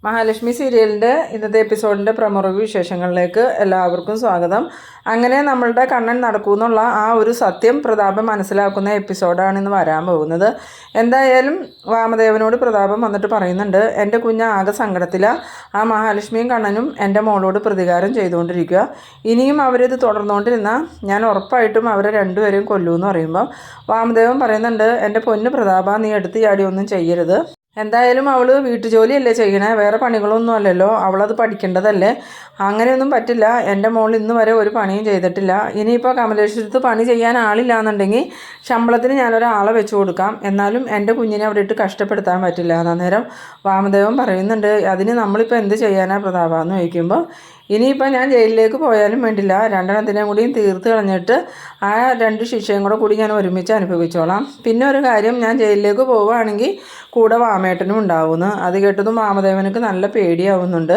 മഹാലക്ഷ്മി സീരിയലിൻ്റെ ഇന്നത്തെ എപ്പിസോഡിൻ്റെ പ്രമുഖ വിശേഷങ്ങളിലേക്ക് എല്ലാവർക്കും സ്വാഗതം. അങ്ങനെ നമ്മളുടെ കണ്ണൻ നടക്കുമെന്നുള്ള ആ ഒരു സത്യം പ്രതാപം മനസ്സിലാക്കുന്ന എപ്പിസോഡാണ് ഇന്ന് വരാൻ പോകുന്നത്. എന്തായാലും വാമദേവനോട് പ്രതാപം വന്നിട്ട് പറയുന്നുണ്ട്, എൻ്റെ കുഞ്ഞ് ആകെ സങ്കടത്തിലാണ്. ആ മഹാലക്ഷ്മിയും കണ്ണനും എൻ്റെ മോളോട് പ്രതികാരം ചെയ്തുകൊണ്ടിരിക്കുക. ഇനിയും അവരിത് തുടർന്നുകൊണ്ടിരുന്നാൽ ഞാൻ ഉറപ്പായിട്ടും അവരെ രണ്ടുപേരെയും കൊല്ലുമെന്ന് പറയുമ്പോൾ വാമദേവൻ പറയുന്നുണ്ട്, എൻ്റെ പൊന്ന് പ്രതാപ, നീ എടുത്ത് ചാടി ഒന്നും ചെയ്യരുത്. എന്തായാലും അവൾ വീട്ടുജോലിയല്ലേ ചെയ്യണേ, വേറെ പണികളൊന്നും അല്ലല്ലോ, അവളത് പഠിക്കേണ്ടതല്ലേ. അങ്ങനെയൊന്നും പറ്റില്ല. എൻ്റെ മോൾ ഇന്ന് വരെ ഒരു പണിയും ചെയ്തിട്ടില്ല. ഇനിയിപ്പോൾ കമലേശ്വരത്ത് പണി ചെയ്യാൻ ആളില്ലാന്നുണ്ടെങ്കിൽ ശമ്പളത്തിന് ഞാനൊരാളെ വെച്ച് കൊടുക്കാം, എന്നാലും എൻ്റെ കുഞ്ഞിനെ അവിടെ ഇട്ട് കഷ്ടപ്പെടുത്താൻ പറ്റില്ല. അന്നേരം വാമദേവൻ പറയുന്നുണ്ട്, അതിന് നമ്മളിപ്പോൾ എന്ത് ചെയ്യാനാ പ്രതാപമെന്ന് ചോദിക്കുമ്പോൾ, ഇനിയിപ്പോൾ ഞാൻ ജയിലിലേക്ക് പോയാലും വേണ്ടില്ല, രണ്ടെണ്ണത്തിനെയും കൂടിയും തീർത്ത് കളഞ്ഞിട്ട് ആ രണ്ട് ശിക്ഷയും കൂടി ഞാൻ ഒരുമിച്ച് അനുഭവിച്ചോളാം. പിന്നെ ഒരു കാര്യം, ഞാൻ ജയിലിലേക്ക് പോവുകയാണെങ്കിൽ കൂടെ വാമേട്ടനും ഉണ്ടാവുമെന്ന്. അത് കേട്ടതും വാമദേവനക്ക് നല്ല പേടിയാവുന്നുണ്ട്.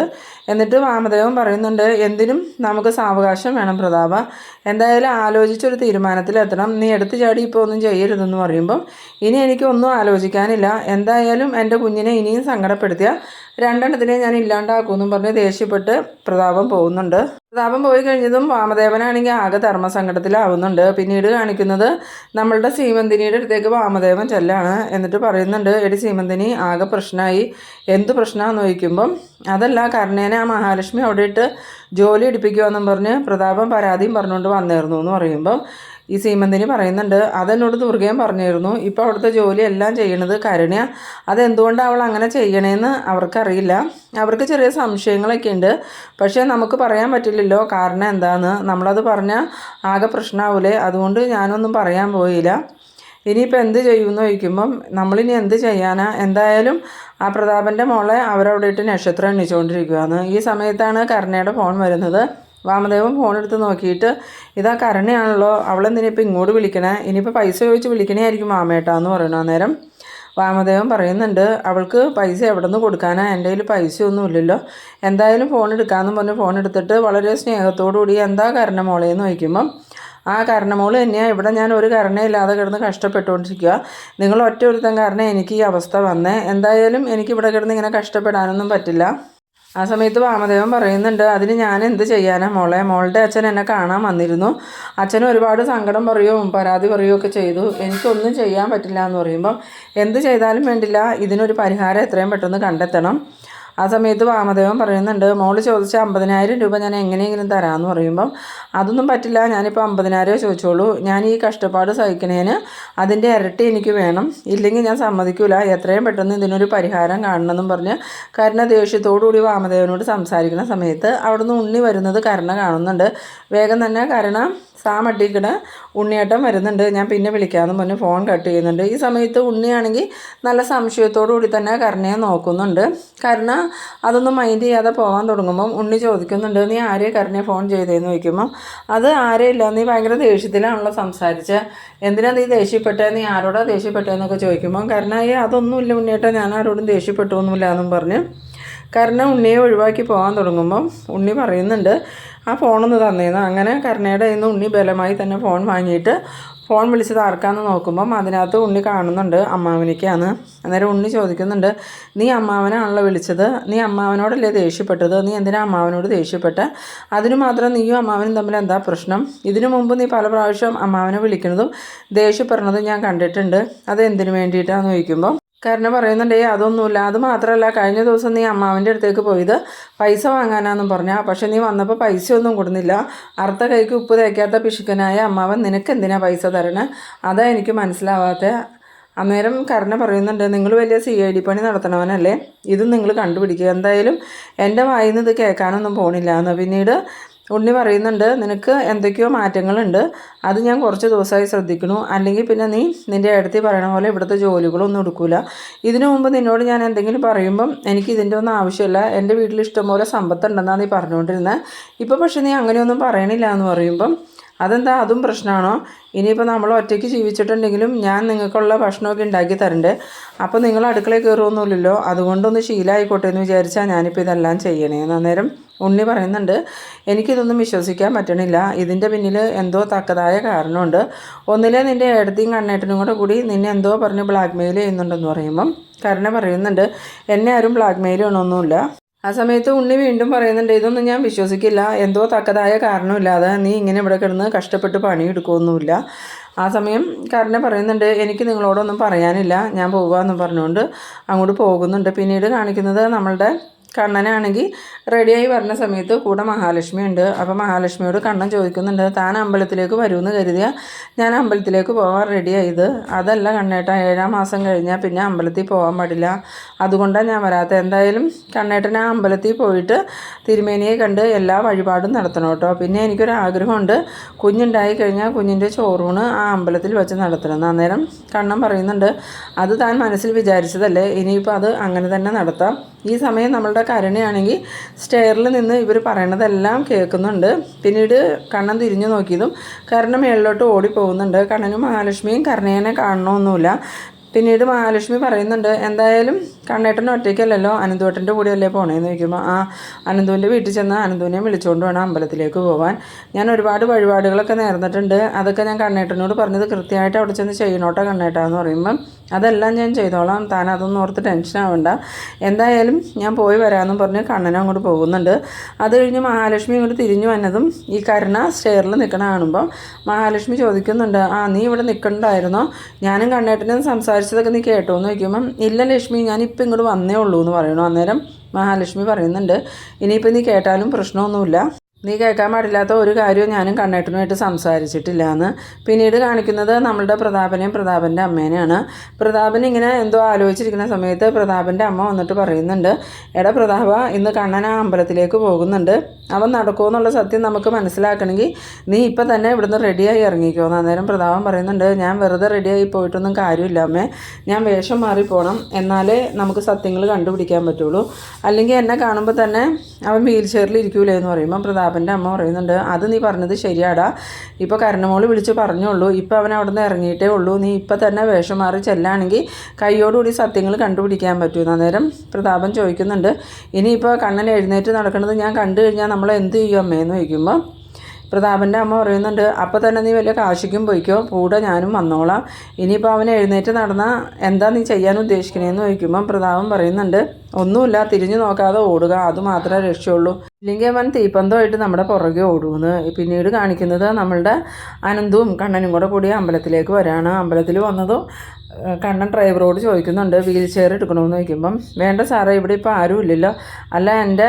എന്നിട്ട് വാമദേവൻ പറയുന്നുണ്ട്, എന്തിനും നമുക്ക് സാവകാശം വേണം പ്രതാപ, എന്തായാലും ആലോചിച്ചൊരു തീരുമാനത്തിലെത്തണം. നീ എടുത്തു ചാടി ഇപ്പോൾ ഒന്നും ചെയ്യരുതെന്ന് പറയുമ്പം ഇനി എനിക്കൊന്നും ആലോചിക്കാനില്ല. എന്തായാലും എൻ്റെ കുഞ്ഞിനെ ഇനിയും സങ്കടപ്പെടുത്തിയ രണ്ടെണ്ണത്തിനെ ഞാൻ ഇല്ലാണ്ടാക്കുമെന്നും പറഞ്ഞ് ദേഷ്യപ്പെട്ട് പ്രതാപം പോകുന്നുണ്ട്. പ്രതാപം പോയി കഴിഞ്ഞതും വാമദേവനാണെങ്കിൽ ആകെ ധർമ്മസങ്കടത്തിലാവുന്നുണ്ട്. പിന്നീട് കാണിക്കുന്നത് നമ്മളുടെ സീമന്തിനിയുടെ അടുത്തേക്ക് വാമദേവൻ ചെല്ലാണ്. എന്നിട്ട് പറയുന്നുണ്ട്, എടി സീമന്തിനി, ആകെ പ്രശ്നമായി. എന്ത് പ്രശ്നമാണെന്ന് ചോദിക്കുമ്പം, അതല്ല കർണേനെ ആ മഹാലക്ഷ്മി അവിടെ ഇട്ട് ജോലി എടുപ്പിക്കുമെന്നും പറഞ്ഞ് പ്രതാപം പരാതിയും പറഞ്ഞുകൊണ്ട് വന്നിരുന്നു എന്ന് പറയുമ്പം ഈ സീമന്തിനി പറയുന്നുണ്ട്, അതെന്നോട് ദുർഗയും പറഞ്ഞിരുന്നു. ഇപ്പോൾ അവിടുത്തെ ജോലി എല്ലാം ചെയ്യണത് കരുണ്യ. അതെന്തുകൊണ്ടാണ് അവൾ അങ്ങനെ ചെയ്യണേന്ന് അവർക്കറിയില്ല. അവർക്ക് ചെറിയ സംശയങ്ങളൊക്കെ ഉണ്ട്. പക്ഷേ നമുക്ക് പറയാൻ പറ്റില്ലല്ലോ കാരണം എന്താണെന്ന്. നമ്മളത് പറഞ്ഞാൽ ആകെ പ്രശ്നമാവൂലേ, അതുകൊണ്ട് ഞാനൊന്നും പറയാൻ പോയില്ല. ഇനിയിപ്പോൾ എന്ത് ചെയ്യുമെന്ന് ചോദിക്കുമ്പം നമ്മളിനി എന്ത് ചെയ്യാനാ. എന്തായാലും ആ പ്രതാപൻ്റെ മോളെ അവരവിടെ ഇട്ട് നക്ഷത്രം എണ്ണിച്ചുകൊണ്ടിരിക്കുകയാണ്. ഈ സമയത്താണ് കരുണയുടെ ഫോൺ വരുന്നത്. വാമദേവൻ ഫോണെടുത്ത് നോക്കിയിട്ട്, ഇതാ കരുണയാണല്ലോ, അവളെന്തിനിപ്പോൾ ഇങ്ങോട്ട് വിളിക്കണേ, ഇനിയിപ്പോൾ പൈസ ചോദിച്ച് വിളിക്കണേ ആയിരിക്കും മാമേട്ടാന്ന് പറയണു. അന്നേരം വാമദേവൻ പറയുന്നുണ്ട്, അവൾക്ക് പൈസ എവിടെ നിന്ന് കൊടുക്കാനാ, എൻ്റെ കയ്യിൽ പൈസയൊന്നും ഇല്ലല്ലോ. എന്തായാലും ഫോൺ എടുക്കാമെന്ന് പറഞ്ഞ് ഫോൺ എടുത്തിട്ട് വളരെ സ്നേഹത്തോടു കൂടി, എന്താ കരുണ മോളേന്ന് ചോദിക്കുമ്പം, ആ കരുണമോൾ തന്നെയാണ്, ഇവിടെ ഞാൻ ഒരു കരുണയില്ലാതെ കിടന്ന് കഷ്ടപ്പെട്ടുകൊണ്ടിരിക്കുക. നിങ്ങൾ ഒറ്റ ഒരുത്തൻ കാരണം എനിക്ക് ഈ അവസ്ഥ വന്നേ. എന്തായാലും എനിക്കിവിടെ കിടന്ന് ഇങ്ങനെ കഷ്ടപ്പെടാനൊന്നും പറ്റില്ല. ആ സമയത്ത് വാമദേവൻ പറയുന്നുണ്ട്, അതിന് ഞാൻ എന്ത് ചെയ്യാനാ മോളെ, മോളുടെ അച്ഛൻ എന്നെ കാണാൻ വന്നിരുന്നു. അച്ഛൻ ഒരുപാട് സങ്കടം പറയുകയും പരാതി പറയുകയൊക്കെ ചെയ്തു. എനിക്കൊന്നും ചെയ്യാൻ പറ്റില്ല എന്ന് പറയുമ്പം, എന്ത് ചെയ്താലും വേണ്ടില്ല, ഇതിനൊരു പരിഹാരം എത്രയും പെട്ടെന്ന് കണ്ടെത്തണം. ആ സമയത്ത് വാമദേവൻ പറയുന്നുണ്ട്, മോള് ചോദിച്ച 50,000 രൂപ ഞാൻ എങ്ങനെയെങ്കിലും തരാമെന്ന് പറയുമ്പം, അതൊന്നും പറ്റില്ല, ഞാനിപ്പോൾ 50,000 ചോദിച്ചോളൂ. ഞാൻ ഈ കഷ്ടപ്പാട് സഹിക്കണേന് അതിൻ്റെ ഇരട്ടി എനിക്ക് വേണം, ഇല്ലെങ്കിൽ ഞാൻ സമ്മതിക്കില്ല. എത്രയും പെട്ടെന്ന് ഇതിനൊരു പരിഹാരം കാണണമെന്നും പറഞ്ഞ് കരുണ ദേഷ്യത്തോടുകൂടി വാമദേവനോട് സംസാരിക്കുന്ന സമയത്ത് അവിടുന്ന് ഉണ്ണി വരുന്നത് കരുണ കാണുന്നുണ്ട്. വേഗം തന്നെ കരുണ സാമട്ടിക്കട ഉണ്ണിയേട്ടൻ വരുന്നുണ്ട്, ഞാൻ പിന്നെ വിളിക്കാമെന്ന് പറഞ്ഞ് ഫോൺ കട്ട് ചെയ്യുന്നുണ്ട്. ഈ സമയത്ത് ഉണ്ണിയാണെങ്കിൽ നല്ല സംശയത്തോടു കൂടി തന്നെ കരുണയെ നോക്കുന്നുണ്ട്. കരുണ അതൊന്നും മൈൻഡ് ചെയ്യാതെ പോകാൻ തുടങ്ങുമ്പം ഉണ്ണി ചോദിക്കുന്നുണ്ട്, നീ ആരെയാണ് കരുണയെ ഫോൺ ചെയ്തതെന്ന് ചോദിക്കുമ്പം, അത് ആരെയില്ല, നീ ഭയങ്കര ദേഷ്യത്തിലാണല്ലോ സംസാരിച്ചത്, എന്തിനാ നീ ദേഷ്യപ്പെട്ടത്, നീ ആരോടാ ദേഷ്യപ്പെട്ടതെന്നൊക്കെ ചോദിക്കുമ്പം കരുണയെ അതൊന്നുമില്ല ഉണ്ണിയേട്ടൻ, ഞാൻ ആരോടും ദേഷ്യപ്പെട്ടൊന്നുമില്ല എന്നും പറഞ്ഞ് കരുണ ഉണ്ണിയെ ഒഴിവാക്കി പോകാൻ തുടങ്ങുമ്പം ഉണ്ണി പറയുന്നുണ്ട്, ആ ഫോണൊന്ന് തന്നേന്ന്. അങ്ങനെ കരുണയുടെ കയ്യിൽ നിന്ന് ഉണ്ണി ബലമായി തന്നെ ഫോൺ വാങ്ങിയിട്ട് ഫോൺ വിളിച്ചത് ആർക്കാന്ന് നോക്കുമ്പം അതിനകത്ത് ഉണ്ണി കാണുന്നുണ്ട് അമ്മാവനിക്കാണ്. അന്നേരം ഉണ്ണി ചോദിക്കുന്നുണ്ട്, നീ അമ്മാവനാണല്ലോ വിളിച്ചത്, നീ അമ്മാവനോടല്ലേ ദേഷ്യപ്പെട്ടത്, നീ എന്തിനാ അമ്മാവനോട് ദേഷ്യപ്പെട്ടെ, അതിനു മാത്രം നീയും അമ്മാവനും തമ്മിൽ എന്താ പ്രശ്നം, ഇതിനു മുമ്പ് നീ പല പ്രാവശ്യം അമ്മാവനെ വിളിക്കുന്നതും ദേഷ്യപ്പെടുന്നതും ഞാൻ കണ്ടിട്ടുണ്ട്, അത് എന്തിനു വേണ്ടിയിട്ടാണെന്ന് ചോദിക്കുമ്പം കരുണ പറയുന്നുണ്ടേ, അതൊന്നുമില്ല, അത് മാത്രമല്ല കഴിഞ്ഞ ദിവസം നീ അമ്മാവൻ്റെ അടുത്തേക്ക് പോയത് പൈസ വാങ്ങാനാന്നും പറഞ്ഞാൽ, പക്ഷെ നീ വന്നപ്പോൾ പൈസ ഒന്നും കൊടുന്നില്ല. അറുത്ത കൈക്ക് ഉപ്പ് തേക്കാത്ത പിശുക്കനായ അമ്മാവൻ നിനക്ക് എന്തിനാ പൈസ തരണേ, അതാ എനിക്ക് മനസ്സിലാവാത്ത. അന്നേരം കരുണ പറയുന്നുണ്ട്, നിങ്ങൾ വലിയ CID പണി നടത്തണവനല്ലേ, ഇതും നിങ്ങൾ കണ്ടുപിടിക്കുക, എന്തായാലും എൻ്റെ വായിൽ നിന്ന് ഇത് കേൾക്കാനൊന്നും പോണില്ല എന്ന്. പിന്നീട് ഉണ്ണി പറയുന്നുണ്ട്, നിനക്ക് എന്തൊക്കെയോ മാറ്റങ്ങളുണ്ട്, അത് ഞാൻ കുറച്ച് ദിവസമായി ശ്രദ്ധിക്കണു, അല്ലെങ്കിൽ പിന്നെ നീ നിൻ്റെ ഏടത്തി പറയണ പോലെ ഇവിടുത്തെ ജോലികളൊന്നും എടുക്കില്ല. ഇതിനു മുമ്പ് നിന്നോട് ഞാൻ എന്തെങ്കിലും പറയുമ്പം എനിക്ക് ഇതിൻ്റെ ഒന്നും ആവശ്യമില്ല, എൻ്റെ വീട്ടിൽ ഇഷ്ടംപോലെ സമ്പത്തുണ്ടെന്നാണ് നീ പറഞ്ഞുകൊണ്ടിരുന്നത്, ഇപ്പോൾ പക്ഷെ നീ അങ്ങനെയൊന്നും പറയണില്ല എന്ന് പറയുമ്പം, അതെന്താ, അതും പ്രശ്നമാണോ, ഇനിയിപ്പോൾ നമ്മൾ ഒറ്റയ്ക്ക് ജീവിച്ചിട്ടുണ്ടെങ്കിലും ഞാൻ നിങ്ങൾക്കുള്ള ഭക്ഷണമൊക്കെ ഉണ്ടാക്കി തരണ്ടേ, അപ്പോൾ നിങ്ങൾ അടുക്കളയിൽ കയറുമൊന്നുമില്ലല്ലോ, അതുകൊണ്ടൊന്ന് ശീലമായിക്കോട്ടെ എന്ന് വിചാരിച്ചാൽ ഞാനിപ്പോൾ ഇതെല്ലാം ചെയ്യണേന്ന്. അന്നേരം ഉണ്ണി പറയുന്നുണ്ട്, എനിക്കിതൊന്നും വിശ്വസിക്കാൻ പറ്റണില്ല. ഇതിൻ്റെ പിന്നിൽ എന്തോ തക്കതായ കാരണമുണ്ട്. ഒന്നിലെ നിൻ്റെ ഏടത്തിയും കണ്ണേട്ടനും കൂടി നിന്നെ എന്തോ പറഞ്ഞ് ബ്ലാക്ക് മെയിൽ ചെയ്യുന്നുണ്ടെന്ന് പറയുമ്പം കരുണ പറയുന്നുണ്ട്, എന്നെ ആരും ബ്ലാക്ക് മെയിൽ ചെയ്യണമൊന്നുമില്ല. ആ സമയത്ത് ഉണ്ണി വീണ്ടും പറയുന്നുണ്ട്, ഇതൊന്നും ഞാൻ വിശ്വസിക്കില്ല. എന്തോ തക്കതായ കാരണമില്ലാതെ നീ ഇങ്ങനെ ഇവിടെ കിടന്ന് കഷ്ടപ്പെട്ട് പണിയെടുക്കുകയൊന്നുമില്ല. ആ സമയം കരുണ പറയുന്നുണ്ട്, എനിക്ക് നിങ്ങളോടൊന്നും പറയാനില്ല, ഞാൻ പോകുകയെന്ന് പറഞ്ഞുകൊണ്ട് അങ്ങോട്ട് പോകുന്നുണ്ട്. പിന്നീട് കാണിക്കുന്നത് നമ്മളുടെ കണ്ണനാണെങ്കിൽ റെഡിയായി വരുന്ന സമയത്ത് കൂടെ മഹാലക്ഷ്മി ഉണ്ട്. അപ്പോൾ മഹാലക്ഷ്മിയോട് കണ്ണൻ ചോദിക്കുന്നുണ്ട്, താൻ അമ്പലത്തിലേക്ക് വരുമെന്ന് കരുതിയ ഞാൻ അമ്പലത്തിലേക്ക് പോകാൻ റെഡിയായത്. അതല്ല കണ്ണേട്ട, 7-ാം മാസം കഴിഞ്ഞാൽ പിന്നെ അമ്പലത്തിൽ പോകാൻ പാടില്ല, അതുകൊണ്ടാണ് ഞാൻ വരാത്തത്. എന്തായാലും കണ്ണേട്ടൻ ആ അമ്പലത്തിൽ പോയിട്ട് തിരുമേനിയെ കണ്ട് എല്ലാ വഴിപാടും നടത്തണം കേട്ടോ. പിന്നെ എനിക്കൊരാഗ്രഹമുണ്ട്, കുഞ്ഞുണ്ടായി കഴിഞ്ഞാൽ കുഞ്ഞിൻ്റെ ചോറൂണ് ആ അമ്പലത്തിൽ വെച്ച് നടത്തണം. അന്നേരം കണ്ണൻ പറയുന്നുണ്ട്, അത് താൻ മനസ്സിൽ വിചാരിച്ചതല്ലേ, ഇനിയിപ്പോൾ അത് അങ്ങനെ തന്നെ നടത്താം. ഈ സമയം നമ്മളുടെ കരുണയാണെങ്കിൽ സ്റ്റെയറിൽ നിന്ന് ഇവർ പറയണതെല്ലാം കേൾക്കുന്നുണ്ട്. പിന്നീട് കണ്ണൻ തിരിഞ്ഞു നോക്കിയതും കരുണ മേളിലോട്ട് ഓടിപ്പോകുന്നുണ്ട്. കണ്ണനും മഹാലക്ഷ്മിയും കരുണേനെ കാണണമൊന്നുമില്ല. പിന്നീട് മഹാലക്ഷ്മി പറയുന്നുണ്ട്, എന്തായാലും കണ്ണേട്ടൻ ഒറ്റയ്ക്കല്ലല്ലോ, അനന്തുവേട്ടൻ്റെ കൂടെയല്ലേ പോണേന്ന് ചോദിക്കുമ്പോൾ അനന്തുവിൻ്റെ വീട്ടിൽ ചെന്ന് അനന്തുവിനെ വിളിച്ചുകൊണ്ട് വേണം അമ്പലത്തിലേക്ക് പോകാൻ. ഞാൻ ഒരുപാട് വഴിപാടുകളൊക്കെ നേർന്നിട്ടുണ്ട്, അതൊക്കെ ഞാൻ കണ്ണേട്ടനോട് പറഞ്ഞത് കൃത്യമായിട്ട് അവിടെ ചെന്ന് ചെയ്യണോട്ടോ കണ്ണേട്ടാന്ന് പറയുമ്പം അതെല്ലാം ഞാൻ ചെയ്തോളാം, താൻ അതൊന്നും ഓർത്ത് ടെൻഷൻ ആവണ്ട, എന്തായാലും ഞാൻ പോയി വരാമെന്നും പറഞ്ഞ് കണ്ണനും അങ്ങോട്ട് പോകുന്നുണ്ട്. അത് കഴിഞ്ഞ് മഹാലക്ഷ്മി ഇങ്ങോട്ട് തിരിഞ്ഞു വന്നതും ഈ കരുണ സ്റ്റെയറിൽ നിൽക്കണ കാണുമ്പോൾ മഹാലക്ഷ്മി ചോദിക്കുന്നുണ്ട്, നീ ഇവിടെ നിൽക്കണ്ടായിരുന്നോ, ഞാനും കണ്ണേട്ടനും സംസാരിച്ചതൊക്കെ നീ കേട്ടോ എന്ന് ചോദിക്കുമ്പം ഇല്ല ലക്ഷ്മി, ഞാനിപ്പോൾ ഇങ്ങോട്ട് വന്നേ ഉള്ളൂ എന്ന് പറയണു. അന്നേരം മഹാലക്ഷ്മി പറയുന്നുണ്ട്, ഇനിയിപ്പോൾ നീ കേട്ടാലും പ്രശ്നമൊന്നുമില്ല, നീ കേൾക്കാൻ പാടില്ലാത്ത ഒരു കാര്യവും ഞാനും കണ്ണേട്ടനുമായിട്ട് സംസാരിച്ചിട്ടില്ല എന്ന്. പിന്നീട് കാണിക്കുന്നത് നമ്മളുടെ പ്രതാപനെയും പ്രതാപൻ്റെ അമ്മേനെയാണ്. പ്രതാപൻ ഇങ്ങനെ എന്തോ ആലോചിച്ചിരിക്കുന്ന സമയത്ത് പ്രതാപൻ്റെ അമ്മ വന്നിട്ട് പറയുന്നുണ്ട്, എടാ പ്രതാപ, ഇന്ന് കണ്ണൻ ആ അമ്പലത്തിലേക്ക് പോകുന്നുണ്ട്, അവൻ നടക്കുമെന്നുള്ള സത്യം നമുക്ക് മനസ്സിലാക്കണമെങ്കിൽ നീ ഇപ്പം തന്നെ ഇവിടുന്ന് റെഡിയായി ഇറങ്ങിക്കോന്ന്. അന്നേരം പ്രതാപൻ പറയുന്നുണ്ട്, ഞാൻ വെറുതെ റെഡിയായി പോയിട്ടൊന്നും കാര്യമില്ല അമ്മേ, ഞാൻ വേഷം മാറിപ്പോണം, എന്നാലേ നമുക്ക് സത്യങ്ങൾ കണ്ടുപിടിക്കാൻ പറ്റുള്ളൂ, അല്ലെങ്കിൽ എന്നെ കാണുമ്പോൾ തന്നെ അവൻ വീൽ ചെയറിൽ ഇരിക്കൂലേ എന്ന് പറയുമ്പോൾ പ്രതാപൻ്റെ അമ്മ പറയുന്നുണ്ട്, അത് നീ പറഞ്ഞത് ശരിയാടാ, ഇപ്പോൾ കരുണമോള് വിളിച്ച് പറഞ്ഞോളൂ, ഇപ്പോൾ അവൻ അവിടെ നിന്ന് ഇറങ്ങിയിട്ടേ ഉള്ളൂ, നീ ഇപ്പം തന്നെ വേഷം മാറി ചെല്ലാണെങ്കിൽ കൈയോടുകൂടി സത്യങ്ങൾ കണ്ടുപിടിക്കാൻ പറ്റുമെന്ന്. അന്നേരം പ്രതാപൻ ചോദിക്കുന്നുണ്ട്, ഇനിയിപ്പോൾ കണ്ണൻ എഴുന്നേറ്റ് നടക്കുന്നത് ഞാൻ കണ്ടു കഴിഞ്ഞാൽ നമ്മൾ എന്ത് ചെയ്യും അമ്മയെന്ന് ചോദിക്കുമ്പോൾ പ്രതാപൻ്റെ അമ്മ പറയുന്നുണ്ട്, അപ്പോൾ തന്നെ നീ വലിയ കാശിക്കും പോയിക്കോ, കൂടെ ഞാനും വന്നോളാം, ഇനിയിപ്പോൾ അവൻ എഴുന്നേറ്റ് നടന്നാൽ എന്താ നീ ചെയ്യാൻ ഉദ്ദേശിക്കണേന്ന് ചോദിക്കുമ്പം പ്രതാപൻ പറയുന്നുണ്ട്, ഒന്നുമില്ല, തിരിഞ്ഞു നോക്കാതെ ഓടുക, അത് മാത്രമേ രക്ഷയുള്ളൂ, ഇല്ലെങ്കിൽ അവൻ തീപ്പന്തമായിട്ട് നമ്മുടെ പുറകെ ഓടുമെന്ന്. പിന്നീട് കാണിക്കുന്നത് നമ്മളുടെ അനന്തവും കണ്ണനും കൂടി അമ്പലത്തിലേക്ക് വരാണ്. അമ്പലത്തിൽ വന്നതും കണ്ണൻ ഡ്രൈവറോട് ചോദിക്കുന്നുണ്ട്, വീൽ ചെയർ എടുക്കണമെന്ന് ചോദിക്കുമ്പം വേണ്ട സാറേ, ഇവിടെ ഇപ്പോൾ ആരും ഇല്ലല്ലോ, അല്ല എൻ്റെ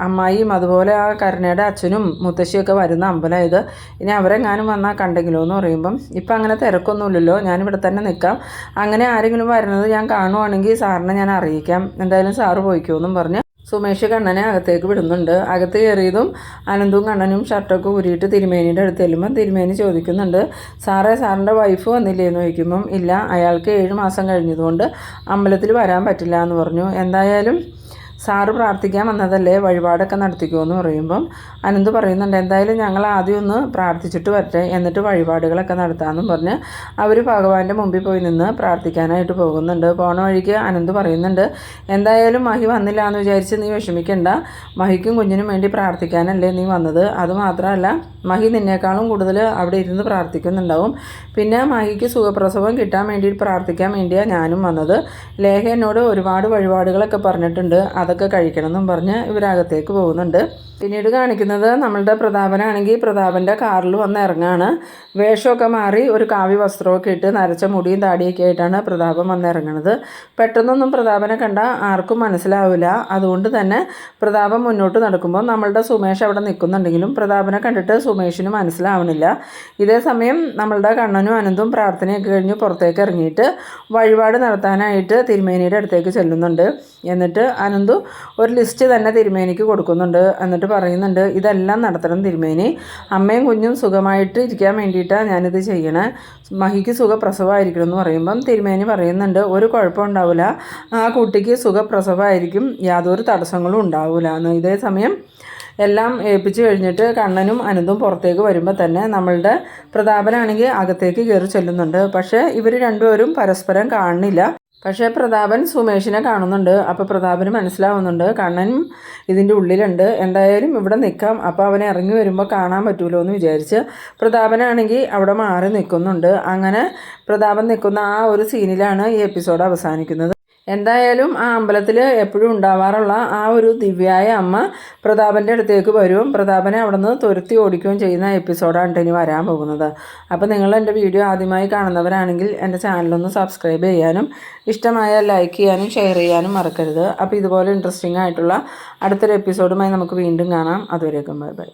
അമ്മായിയും അതുപോലെ ആ കരുണയുടെ അച്ഛനും മുത്തശ്ശിയൊക്കെ വരുന്ന അമ്പലം ഇത്, ഇനി അവരെങ്ങാനും വന്നാൽ കണ്ടെങ്കിലോ എന്ന് പറയുമ്പം ഇപ്പം അങ്ങനെ തിരക്കൊന്നുമില്ലല്ലോ, ഞാനിവിടെ തന്നെ നിൽക്കാം, അങ്ങനെ ആരെങ്കിലും വരുന്നത് ഞാൻ കാണുവാണെങ്കിൽ സാറിനെ ഞാൻ അറിയിക്കാം, എന്തായാലും സാറ് പോയിക്കോന്നും പറഞ്ഞ് സുമേഷ് കണ്ണനെ അകത്തേക്ക് വിടുന്നുണ്ട്. അകത്ത് കയറിയതും അനന്തും കണ്ണനും ഷർട്ടൊക്കെ ഊരിയിട്ട് തിരുമേനിയുടെ അടുത്ത് ചെല്ലുമ്പം തിരുമേനി ചോദിക്കുന്നുണ്ട്, സാറേ സാറിൻ്റെ വൈഫ് വന്നില്ലേന്ന് ചോദിക്കുമ്പം ഇല്ല, അയാൾക്ക് 7 മാസം കഴിഞ്ഞതുകൊണ്ട് അമ്പലത്തിൽ വരാൻ പറ്റില്ല എന്ന് പറഞ്ഞു. എന്തായാലും സാറ് പ്രാർത്ഥിക്കാൻ വന്നതല്ലേ, വഴിപാടൊക്കെ നടത്തിക്കുമോ എന്ന് പറയുമ്പം അനന്ത് പറയുന്നുണ്ട്, എന്തായാലും ഞങ്ങൾ ആദ്യം ഒന്ന് പ്രാർത്ഥിച്ചിട്ട് വരട്ടെ, എന്നിട്ട് വഴിപാടുകളൊക്കെ നടത്താമെന്നും പറഞ്ഞ് അവർ ഭഗവാന്റെ മുമ്പിൽ പോയി നിന്ന് പ്രാർത്ഥിക്കാനായിട്ട് പോകുന്നുണ്ട്. പോണ വഴിക്ക് അനന്ത് പറയുന്നുണ്ട്, എന്തായാലും മഹി വന്നില്ല എന്ന് വിചാരിച്ച് നീ വിഷമിക്കണ്ട, മഹിക്കും കുഞ്ഞിനും വേണ്ടി പ്രാർത്ഥിക്കാനല്ലേ നീ വന്നത്, അതുമാത്രമല്ല മഹി നിന്നേക്കാളും കൂടുതൽ അവിടെ ഇരുന്ന് പ്രാർത്ഥിക്കുന്നുണ്ടാവും, പിന്നെ മഹിക്ക് സുഖപ്രസവം കിട്ടാൻ വേണ്ടി പ്രാർത്ഥിക്കാൻ വേണ്ടിയാണ് ഞാനും വന്നത്, ലേഖ എന്നോട് ഒരുപാട് വഴിപാടുകളൊക്കെ പറഞ്ഞിട്ടുണ്ട്, അതൊക്കെ കഴിക്കണമെന്നും പറഞ്ഞ് ഇവരകത്തേക്ക് പോകുന്നുണ്ട്. പിന്നീട് കാണിക്കുന്നത് നമ്മളുടെ പ്രതാപനാണെങ്കിൽ പ്രതാപൻ്റെ കാറിൽ വന്ന് ഇറങ്ങാണ്. വേഷമൊക്കെ മാറി ഒരു കാവ്യ വസ്ത്രമൊക്കെ ഇട്ട് നരച്ച മുടിയും താടിയൊക്കെ ആയിട്ടാണ് പ്രതാപൻ വന്ന് ഇറങ്ങുന്നത്. പെട്ടെന്നൊന്നും പ്രതാപനെ കണ്ട ആർക്കും മനസ്സിലാവില്ല. അതുകൊണ്ട് തന്നെ പ്രതാപൻ മുന്നോട്ട് നടക്കുമ്പോൾ നമ്മളുടെ സുമേഷ് അവിടെ നിൽക്കുന്നുണ്ടെങ്കിലും പ്രതാപനെ കണ്ടിട്ട് സുമേഷിന് മനസ്സിലാവണില്ല. ഇതേ സമയം നമ്മളുടെ കണ്ണനും അനന്തും പ്രാർത്ഥനയൊക്കെ കഴിഞ്ഞ് പുറത്തേക്ക് ഇറങ്ങിയിട്ട് വഴിപാട് നടത്താനായിട്ട് തിരുമേനിയുടെ അടുത്തേക്ക് ചെല്ലുന്നുണ്ട്. എന്നിട്ട് അനന്തു ഒരു ലിസ്റ്റ് തന്നെ തിരുമേനിക്ക് കൊടുക്കുന്നുണ്ട്. എന്നിട്ട് പറയുന്നുണ്ട്, ഇതെല്ലാം നടത്തണം തിരുമേനി, അമ്മയും കുഞ്ഞും സുഖമായിട്ട് ഇരിക്കാൻ വേണ്ടിയിട്ടാണ് ഞാനിത് ചെയ്യണേ, മഹിക്ക് സുഖപ്രസവമായിരിക്കണം എന്ന് പറയുമ്പം തിരുമേനി പറയുന്നുണ്ട്, ഒരു കുഴപ്പം ഉണ്ടാവില്ല, ആ കുട്ടിക്ക് സുഖപ്രസവമായിരിക്കും, യാതൊരു തടസ്സങ്ങളും ഉണ്ടാവില്ല എന്ന്. ഇതേ സമയം എല്ലാം ഏൽപ്പിച്ച് കഴിഞ്ഞിട്ട് കണ്ണനും അനന്തും പുറത്തേക്ക് വരുമ്പോൾ തന്നെ നമ്മളുടെ പ്രതാപനാണെങ്കിൽ അകത്തേക്ക് കയറി ചെല്ലുന്നുണ്ട്. പക്ഷേ ഇവർ രണ്ടുപേരും പരസ്പരം കാണുന്നില്ല. പക്ഷേ പ്രതാപൻ സുമേഷിനെ കാണുന്നുണ്ട്. അപ്പോൾ പ്രതാപന് മനസ്സിലാവുന്നുണ്ട് കണ്ണൻ ഇതിൻ്റെ ഉള്ളിലുണ്ട്, എന്തായാലും ഇവിടെ നിൽക്കാം, അപ്പോൾ അവനെ ഇറങ്ങി വരുമ്പോൾ കാണാൻ പറ്റുമല്ലോ എന്ന് വിചാരിച്ച് പ്രതാപനാണെങ്കിൽ അവിടെ മാറി നിൽക്കുന്നുണ്ട്. അങ്ങനെ പ്രതാപൻ നിൽക്കുന്ന ആ ഒരു സീനിലാണ് ഈ എപ്പിസോഡ് അവസാനിക്കുന്നത്. എന്തായാലും ആ അമ്പലത്തിൽ എപ്പോഴും ഉണ്ടാവാറുള്ള ആ ഒരു ദിവ്യായ അമ്മ പ്രതാപൻ്റെ അടുത്തേക്ക് വരും, പ്രതാപനെ അവിടെ നിന്ന് തുരത്തി ഓടിക്കുകയും ചെയ്യുന്ന എപ്പിസോഡാണ് ഇനി വരാൻ പോകുന്നത്. അപ്പോൾ നിങ്ങൾ എൻ്റെ വീഡിയോ ആദ്യമായി കാണുന്നവരാണെങ്കിൽ എൻ്റെ ചാനലൊന്ന് സബ്സ്ക്രൈബ് ചെയ്യാനും ഇഷ്ടമായാൽ ലൈക്ക് ചെയ്യാനും ഷെയർ ചെയ്യാനും മറക്കരുത്. അപ്പോൾ ഇതുപോലെ ഇൻട്രസ്റ്റിംഗ് ആയിട്ടുള്ള അടുത്തൊരു എപ്പിസോഡുമായി നമുക്ക് വീണ്ടും കാണാം. അതുവരേക്കും ബൈ ബൈ.